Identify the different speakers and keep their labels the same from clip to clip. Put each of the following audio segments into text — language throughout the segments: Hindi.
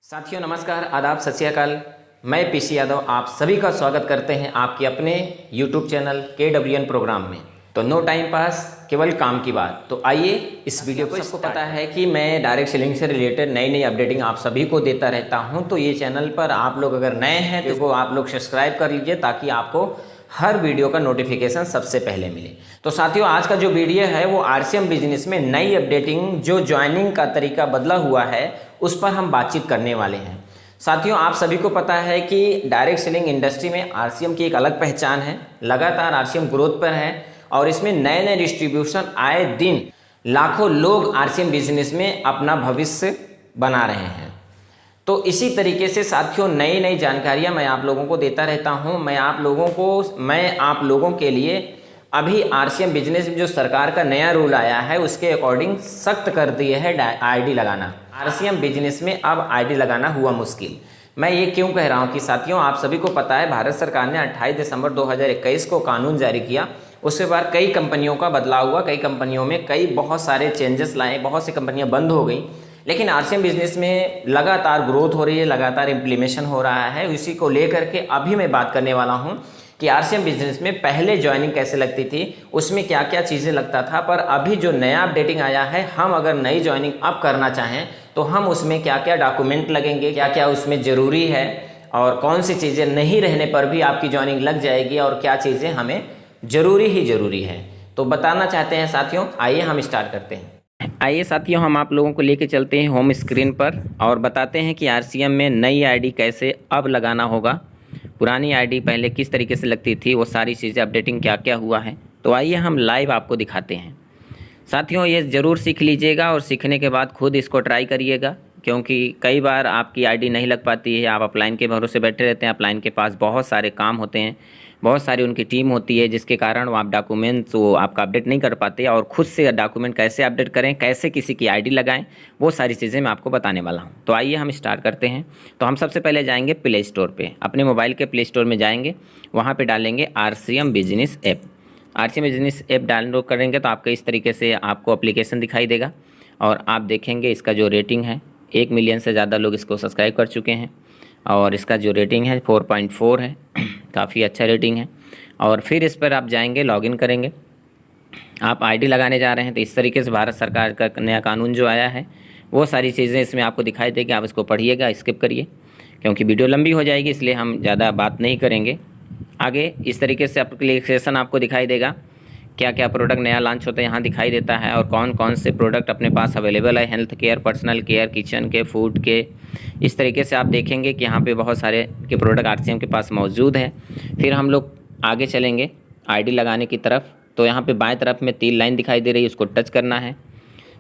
Speaker 1: साथियों नमस्कार, आदाब, सत श्री अकाल। मैं पीसी यादव आप सभी का स्वागत करते हैं आपके अपने YouTube चैनल KWN प्रोग्राम में। तो नो टाइम पास, केवल काम की बात। तो आइए इस वीडियो को, सबको पता है कि मैं डायरेक्ट सेलिंग से रिलेटेड नई नई अपडेटिंग आप सभी को देता रहता हूं। तो ये चैनल पर आप लोग अगर नए हैं तो आप लोग सब्सक्राइब कर लीजिए ताकि आपको हर वीडियो का नोटिफिकेशन सबसे पहले मिले। तो साथियों आज का जो वीडियो है वो RCM बिजनेस में नई अपडेटिंग, जो ज्वाइनिंग का तरीका बदला हुआ है उस पर हम बातचीत करने वाले हैं। साथियों आप सभी को पता है कि डायरेक्ट सेलिंग इंडस्ट्री में RCM की एक अलग पहचान है। लगातार RCM ग्रोथ पर है और इसमें नए नए डिस्ट्रीब्यूशन आए दिन लाखों लोग RCM बिजनेस में अपना भविष्य बना रहे हैं। तो इसी तरीके से साथियों नई नई जानकारियां मैं आप लोगों को देता रहता हूं। मैं आप लोगों के लिए अभी RCM बिजनेस में जो सरकार का नया रूल आया है उसके अकॉर्डिंग सख्त कर दिए है आईडी लगाना। RCM बिजनेस में अब आईडी लगाना हुआ मुश्किल। मैं ये क्यों कह रहा हूँ कि साथियों आप सभी को पता है भारत सरकार ने 28 दिसंबर 2021 को कानून जारी किया। उसके बाद कई कंपनियों का बदलाव हुआ, कई कंपनियों में बहुत सारे चेंजेस लाए, बहुत सी कंपनियां बंद हो गई। लेकिन RCM बिजनेस में लगातार ग्रोथ हो रही है, लगातार इम्प्लीमेशन हो रहा है। इसी को लेकर के अभी मैं बात करने वाला हूं कि RCM बिजनेस में पहले ज्वाइनिंग कैसे लगती थी, उसमें क्या क्या चीज़ें लगता था, पर अभी जो नया अपडेटिंग आया है, हम अगर नई ज्वाइनिंग अब करना चाहें तो हम उसमें क्या क्या डॉक्यूमेंट लगेंगे, क्या क्या उसमें ज़रूरी है और कौन सी चीज़ें नहीं रहने पर भी आपकी ज्वाइनिंग लग जाएगी और क्या चीज़ें हमें ज़रूरी है। तो बताना चाहते हैं साथियों। आइए हम स्टार्ट करते हैं। आइए साथियों हम आप लोगों को लेके चलते हैं होम स्क्रीन पर और बताते हैं कि RCM में नई आईडी कैसे अब लगाना होगा, पुरानी आईडी पहले किस तरीके से लगती थी, वो सारी चीज़ें अपडेटिंग क्या क्या हुआ है। तो आइए हम लाइव आपको दिखाते हैं। साथियों ये ज़रूर सीख लीजिएगा और सीखने के बाद खुद इसको ट्राई करिएगा, क्योंकि कई बार आपकी आईडी नहीं लग पाती है, आप अपलाइन के भरोसे बैठे रहते हैं। अपलाइन के पास बहुत सारे काम होते हैं, बहुत सारी उनकी टीम होती है, जिसके कारण वो आप डॉक्यूमेंट्स वो आपका अपडेट नहीं कर पाते। और खुद से डॉक्यूमेंट कैसे अपडेट करें, कैसे किसी की आईडी लगाएं, वो सारी चीज़ें मैं आपको बताने वाला हूं। तो आइए हम स्टार्ट करते हैं। तो हम सबसे पहले जाएंगे प्ले स्टोर पे, अपने मोबाइल के प्ले स्टोर में जाएंगे, वहाँ पर डालेंगे RCM business app. RCM business app download करेंगे तो आपको इस तरीके से आपको एप्लीकेशन दिखाई देगा और आप देखेंगे इसका जो रेटिंग है 1 मिलियन से ज़्यादा लोग इसको सब्सक्राइब कर चुके हैं और इसका जो रेटिंग है 4.4 है, काफ़ी अच्छा रेटिंग है। और फिर इस पर आप जाएंगे, लॉगिन करेंगे, आप आईडी लगाने जा रहे हैं। तो इस तरीके से भारत सरकार का नया कानून जो आया है वो सारी चीज़ें इसमें आपको दिखाई देगी। आप इसको पढ़िएगा, स्किप करिए क्योंकि वीडियो लंबी हो जाएगी, इसलिए हम ज़्यादा बात नहीं करेंगे। आगे इस तरीके से एप्लीकेशन आपको दिखाई देगा, क्या क्या प्रोडक्ट नया लॉन्च होता है यहाँ दिखाई देता है और कौन कौन से प्रोडक्ट अपने पास अवेलेबल है, health care, personal care, kitchen के, फूड के। इस तरीके से आप देखेंगे कि यहाँ पे बहुत सारे के प्रोडक्ट RCM के पास मौजूद है। फिर हम लोग आगे चलेंगे आईडी लगाने की तरफ। तो यहाँ पे बाएं तरफ में 3 लाइन दिखाई दे रही है, उसको टच करना है।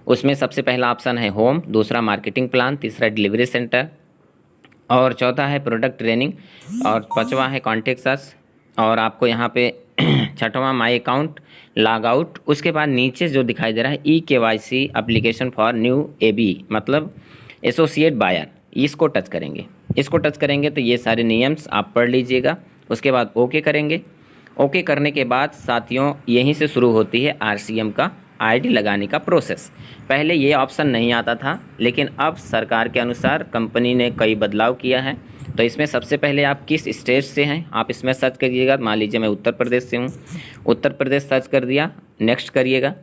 Speaker 1: उसमें सबसे पहला ऑप्शन है होम, दूसरा मार्केटिंग प्लान, तीसरा डिलीवरी सेंटर और चौथा है प्रोडक्ट ट्रेनिंग और पाँचवा है कॉन्टेक्ट अस और आपको यहाँ पे छठवां माई अकाउंट लॉग आउट। उसके बाद नीचे जो दिखाई दे रहा है EKYC application for new AB मतलब एसोसिएट बायर, इसको टच करेंगे। इसको टच करेंगे तो ये सारे नियम्स आप पढ़ लीजिएगा। उसके बाद ओके करेंगे। ओके करने के बाद साथियों यहीं से शुरू होती है RCM का आईडी लगाने का प्रोसेस। पहले ये ऑप्शन नहीं आता था, लेकिन अब सरकार के अनुसार कंपनी ने कई बदलाव किया है। तो इसमें सबसे पहले आप किस स्टेट से हैं आप इसमें सर्च करिएगा। मान लीजिए मैं उत्तर प्रदेश से हूँ, उत्तर प्रदेश सर्च कर दिया, नेक्स्ट करिएगा।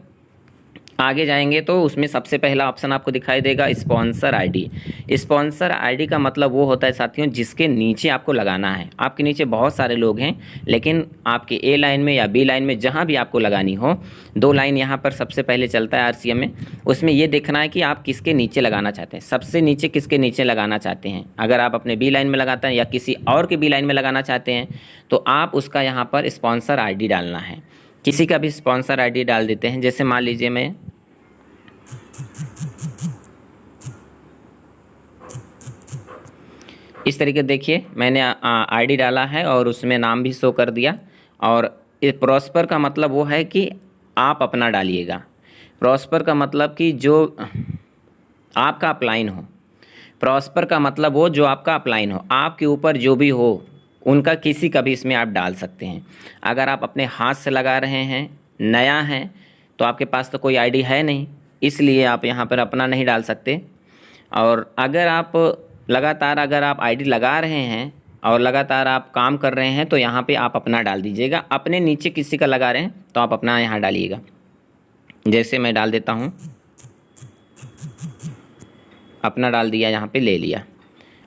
Speaker 1: आगे जाएंगे तो उसमें सबसे पहला ऑप्शन आपको दिखाई देगा स्पॉन्सर आईडी। स्पॉन्सर आईडी का मतलब वो होता है साथियों जिसके नीचे आपको लगाना है। आपके नीचे बहुत सारे लोग हैं, लेकिन आपके A लाइन में या B लाइन में जहाँ भी आपको लगानी हो, 2 लाइन यहाँ पर सबसे पहले चलता है RCM में। उसमें ये देखना है कि आप किसके नीचे लगाना चाहते हैं, सबसे नीचे किसके नीचे लगाना चाहते हैं। अगर आप अपने B लाइन में लगाते हैं या किसी और के B लाइन में लगाना चाहते हैं तो आप उसका यहाँ पर स्पॉन्सर आईडी डालना है। किसी का भी स्पॉन्सर आईडी डाल देते हैं। जैसे मान लीजिए मैं इस तरीके देखिए मैंने आईडी डाला है और उसमें नाम भी शो कर दिया। और प्रॉस्पर का मतलब वो है कि आप अपना डालिएगा। प्रॉस्पर का मतलब कि जो आपका अपलाइन हो। प्रॉस्पर का मतलब वो जो आपका अपलाइन हो, आपके ऊपर जो भी हो उनका किसी का भी इसमें आप डाल सकते हैं। अगर आप अपने हाथ से लगा रहे हैं, नया है, तो आपके पास तो कोई आईडी है नहीं, इसलिए आप यहाँ पर अपना नहीं डाल सकते। और अगर आप लगातार अगर आप आईडी लगा रहे हैं और लगातार आप काम कर रहे हैं तो यहाँ पे आप अपना डाल दीजिएगा। अपने नीचे किसी का लगा रहे हैं तो आप अपना यहाँ डालिएगा। जैसे मैं डाल देता हूँ, अपना डाल दिया, यहाँ पे ले लिया।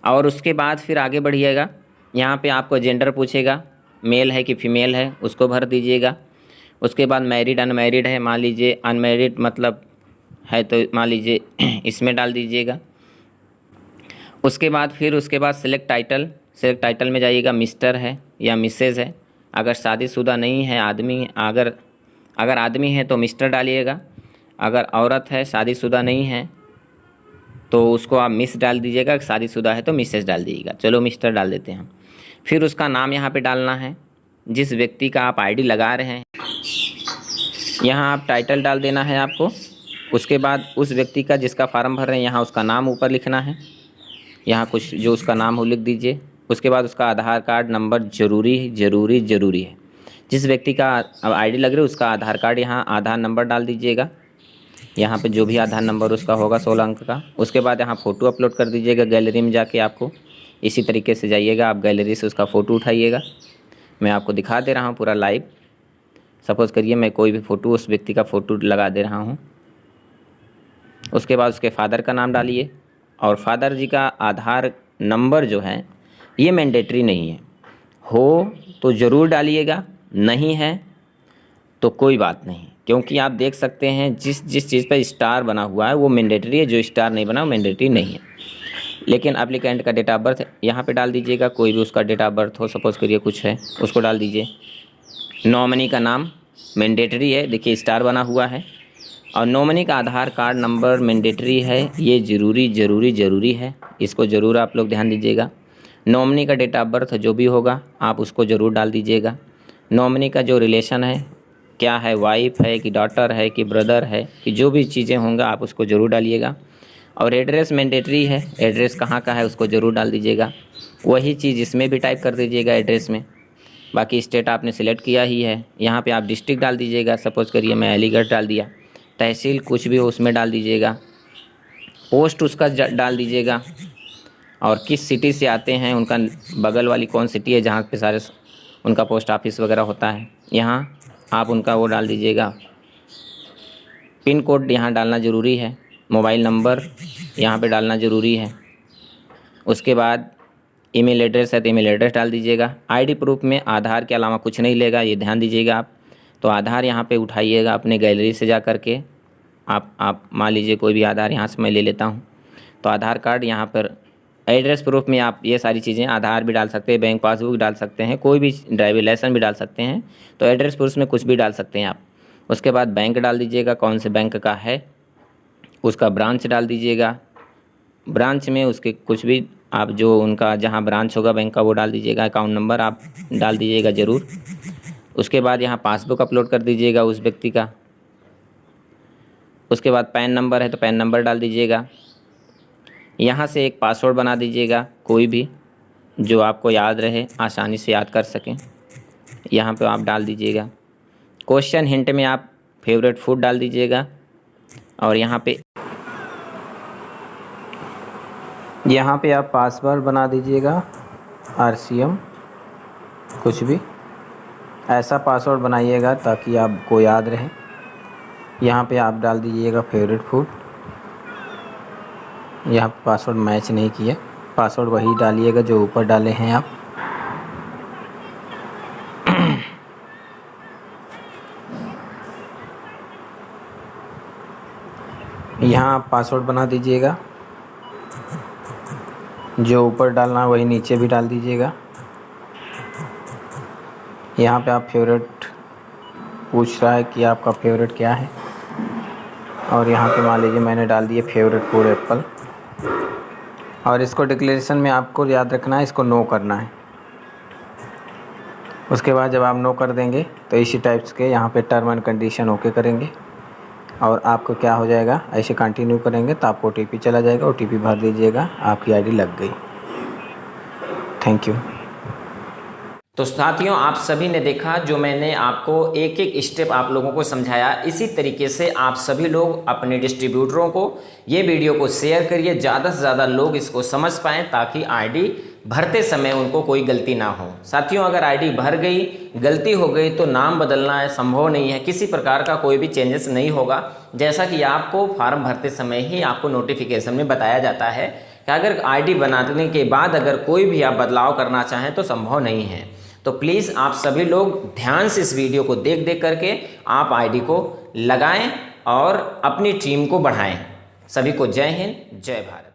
Speaker 1: और उसके बाद फिर आगे बढ़िएगा। यहाँ पे आपको जेंडर पूछेगा, मेल है कि फीमेल है, उसको भर दीजिएगा। उसके बाद मैरिड अनमैरिड है, मान लीजिए अनमैरिड मतलब है तो मान लीजिए इसमें डाल दीजिएगा। उसके बाद सेलेक्ट टाइटल में जाइएगा, मिस्टर है या मिसेज़ है। अगर शादीशुदा नहीं है आदमी, अगर आदमी है तो मिस्टर डालिएगा। अगर औरत है शादीशुदा नहीं है तो उसको आप मिस डाल दीजिएगा, शादीशुदा है तो मिसेस डाल दीजिएगा। चलो मिस्टर डाल देते हैं। फिर उसका नाम यहाँ पे डालना है, जिस व्यक्ति का आप आईडी लगा रहे हैं। यहाँ आप टाइटल डाल देना है आपको। उसके बाद उस व्यक्ति का जिसका फार्म भर रहे हैं यहाँ उसका नाम ऊपर लिखना है, यहाँ कुछ जो उसका नाम हो लिख दीजिए। उसके बाद उसका आधार कार्ड नंबर ज़रूरी है। जिस व्यक्ति का आईडी लग रही है उसका आधार कार्ड, यहाँ आधार नंबर डाल दीजिएगा। यहाँ पे जो भी आधार नंबर उसका होगा 16 अंक का। उसके बाद यहाँ फ़ोटो अपलोड कर दीजिएगा गैलरी में जाके। आपको इसी तरीके से जाइएगा, आप गैलरी से उसका फ़ोटो उठाइएगा। मैं आपको दिखा दे रहा हूँ पूरा लाइव। सपोज़ करिए मैं कोई भी फ़ोटो, उस व्यक्ति का फ़ोटो लगा दे रहा हूँ। उसके बाद उसके फादर का नाम डालिए और फादर जी का आधार नंबर जो है ये मैंडेटरी नहीं है, हो तो ज़रूर डालिएगा, नहीं है तो कोई बात नहीं। क्योंकि आप देख सकते हैं जिस चीज़ पर स्टार बना हुआ है वो मैंडेटरी है, जो स्टार नहीं बना वो मैंडेटरी नहीं है। लेकिन एप्लीकेंट का डेट ऑफ बर्थ यहाँ पे डाल दीजिएगा, कोई भी उसका डेट ऑफ बर्थ हो, सपोज़ करिए कुछ है उसको डाल दीजिए। नॉमिनी का नाम मैंडेटरी है, देखिए स्टार बना हुआ है। और नॉमिनी का आधार कार्ड नंबर मैंडेटरी है, ये ज़रूरी है, इसको ज़रूर आप लोग ध्यान दीजिएगा। नॉमिनी का डेट ऑफ बर्थ जो भी होगा आप उसको ज़रूर डाल दीजिएगा। नॉमिनी का जो रिलेशन है, क्या है, वाइफ है कि डॉटर है कि ब्रदर है कि जो भी चीज़ें होंगे आप उसको ज़रूर डालिएगा। और एड्रेस मैंडेटरी है, एड्रेस कहाँ का है उसको ज़रूर डाल दीजिएगा। वही चीज़ इसमें भी टाइप कर दीजिएगा एड्रेस में। बाकी स्टेट आपने सिलेक्ट किया ही है, यहाँ पे आप डिस्ट्रिक्ट डाल दीजिएगा। सपोज़ करिए मैं अलीगढ़ डाल दिया। तहसील कुछ भी हो उसमें डाल दीजिएगा। पोस्ट उसका डाल दीजिएगा और किस सिटी से आते हैं, उनका बगल वाली कौन सिटी है जहाँ पे सारे उनका पोस्ट ऑफिस वगैरह होता है, यहाँ आप उनका वो डाल दीजिएगा। पिन कोड यहाँ डालना ज़रूरी है। मोबाइल नंबर यहाँ पे डालना ज़रूरी है। उसके बाद ईमेल एड्रेस है तो ईमेल एड्रेस डाल दीजिएगा। आईडी प्रूफ में आधार के अलावा कुछ नहीं लेगा, ये ध्यान दीजिएगा आप। तो आधार यहाँ पे उठाइएगा अपने गैलरी से जा कर के। आप मान लीजिए कोई भी आधार यहाँ से मैं ले लेता हूँ। तो आधार कार्ड यहाँ पर, एड्रेस प्रूफ में आप ये सारी चीज़ें, आधार भी डाल सकते हैं, बैंक पासबुक डाल सकते हैं, कोई भी ड्राइविंग लाइसेंस भी डाल सकते हैं। तो एड्रेस प्रूफ में कुछ भी डाल सकते हैं आप। उसके बाद बैंक डाल दीजिएगा, कौन से बैंक का है उसका ब्रांच डाल दीजिएगा। ब्रांच में उसके कुछ भी आप जो उनका जहाँ ब्रांच होगा बैंक का वो डाल दीजिएगा। अकाउंट नंबर आप डाल दीजिएगा ज़रूर। उसके बाद यहाँ पासबुक अपलोड कर दीजिएगा उस व्यक्ति का। उसके बाद पैन नंबर है तो पैन नंबर डाल दीजिएगा। यहाँ से एक पासवर्ड बना दीजिएगा, कोई भी जो आपको याद रहे, आसानी से याद कर सकें, यहाँ पे आप डाल दीजिएगा। क्वेश्चन हिंट में आप फेवरेट फूड डाल दीजिएगा। और यहाँ पे आप पासवर्ड बना दीजिएगा, RCM कुछ भी ऐसा पासवर्ड बनाइएगा ताकि आपको याद रहे। यहाँ पे आप डाल दीजिएगा फेवरेट फूड। यहाँ पासवर्ड मैच नहीं किया, पासवर्ड वही डालिएगा जो ऊपर डाले हैं आप। यहाँ आप पासवर्ड बना दीजिएगा, जो ऊपर डालना वही नीचे भी डाल दीजिएगा। यहाँ पे आप फेवरेट पूछ रहा है कि आपका फेवरेट क्या है, और यहाँ पे मान लीजिए मैंने डाल दिया फेवरेट फूड एप्पल। और इसको डिक्लेरेशन में आपको याद रखना है, इसको नो करना है। उसके बाद जब आप नो कर देंगे तो इसी टाइप्स के यहाँ पे टर्म एंड कंडीशन ओके करेंगे और आपको क्या हो जाएगा, ऐसे कंटिन्यू करेंगे तो आपको OTP चला जाएगा। OTP भर दीजिएगा, आपकी आईडी लग गई। Thank you. तो साथियों, आप सभी ने देखा जो मैंने आपको एक एक स्टेप आप लोगों को समझाया। इसी तरीके से आप सभी लोग अपने डिस्ट्रीब्यूटरों को ये वीडियो को शेयर करिए, ज़्यादा से ज़्यादा लोग इसको समझ पाएँ ताकि आईडी भरते समय उनको कोई गलती ना हो। साथियों, अगर आईडी भर गई, गलती हो गई तो नाम बदलना है संभव नहीं है, किसी प्रकार का कोई भी चेंजेस नहीं होगा। जैसा कि आपको फॉर्म भरते समय ही आपको नोटिफिकेशन में बताया जाता है कि अगर आईडी बनाने के बाद अगर कोई भी आप बदलाव करना चाहें तो संभव नहीं है। तो प्लीज़ आप सभी लोग ध्यान से इस वीडियो को देख देख करके आप आईडी को लगाएं और अपनी टीम को बढ़ाएं। सभी को जय हिंद, जय भारत।